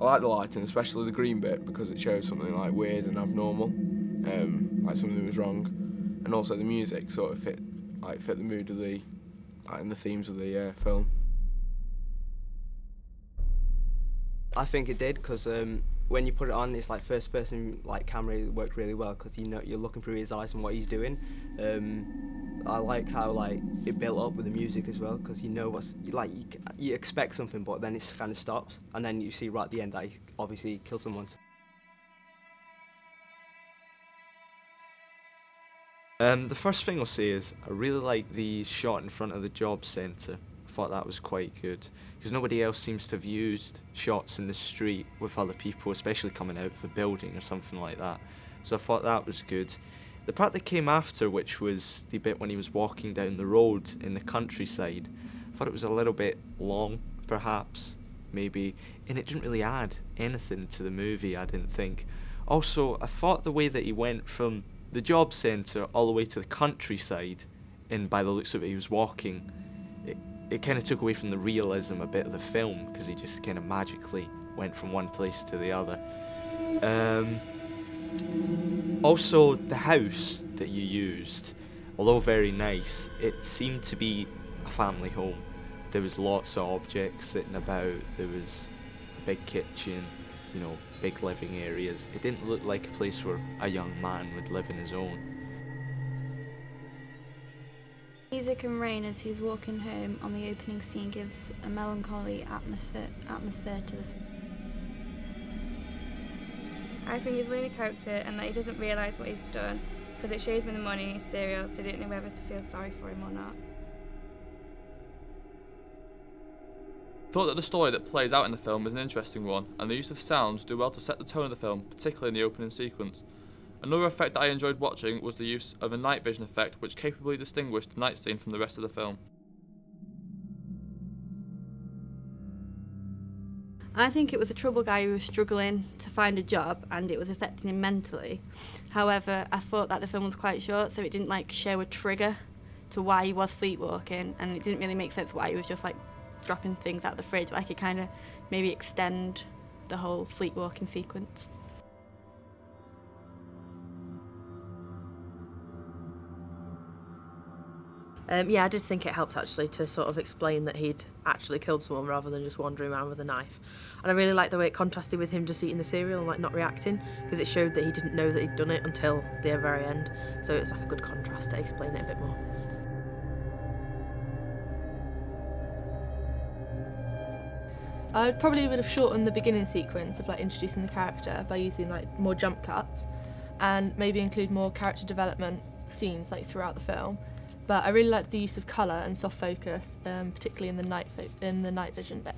I like the lighting, especially the green bit, because it shows something like weird and abnormal, like something was wrong, and also the music sort of fit the mood of the and the themes of the film. I think it did, because when you put it on, it's like first person camera. It worked really well because you're looking through his eyes and what he's doing. I like how it built up with the music as well, because you know what's you expect something, but then it kind of stops, and then you see right at the end that he obviously killed someone. The first thing I'll say is I really like the shot in front of the job centre. I thought that was quite good, because nobody else seems to have used shots in the street with other people, especially coming out of a building or something like that. So I thought that was good. The part that came after, which was the bit when he was walking down the road in the countryside, I thought it was a little bit long, perhaps, maybe, and it didn't really add anything to the movie, I didn't think. Also, I thought the way that he went from the job centre all the way to the countryside, and by the looks of it he was walking, it kind of took away from the realism a bit of the film, because he just kind of magically went from one place to the other. Also, the house that you used, although very nice, it seemed to be a family home. There was lots of objects sitting about, there was a big kitchen, you know, big living areas. It didn't look like a place where a young man would live on his own. Music and rain as he's walking home on the opening scene gives a melancholy atmosphere to the film. I think he's a leading character and that he doesn't realise what he's done, because it shows him the money in his cereal, so he didn't know whether to feel sorry for him or not. Thought that the story that plays out in the film is an interesting one, and the use of sounds do well to set the tone of the film, particularly in the opening sequence. Another effect that I enjoyed watching was the use of a night vision effect, which capably distinguished the night scene from the rest of the film. I think it was a troubled guy who was struggling to find a job, and it was affecting him mentally. However, I thought that the film was quite short, so it didn't show a trigger to why he was sleepwalking, and it didn't really make sense why he was just dropping things out of the fridge. It kind of maybe extend the whole sleepwalking sequence. Yeah, I did think it helped actually to sort of explain that he'd actually killed someone rather than just wandering around with a knife. And I really liked the way it contrasted with him just eating the cereal and not reacting, because it showed that he didn't know that he'd done it until the very end. So it's a good contrast to explain it a bit more. I probably would have shortened the beginning sequence of introducing the character by using more jump cuts, and maybe include more character development scenes throughout the film. But I really liked the use of colour and soft focus, particularly in the night vision bit.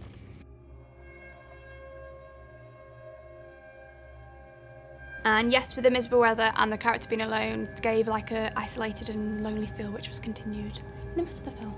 And yes, with the miserable weather and the character being alone, gave a isolated and lonely feel, which was continued in the rest of the film.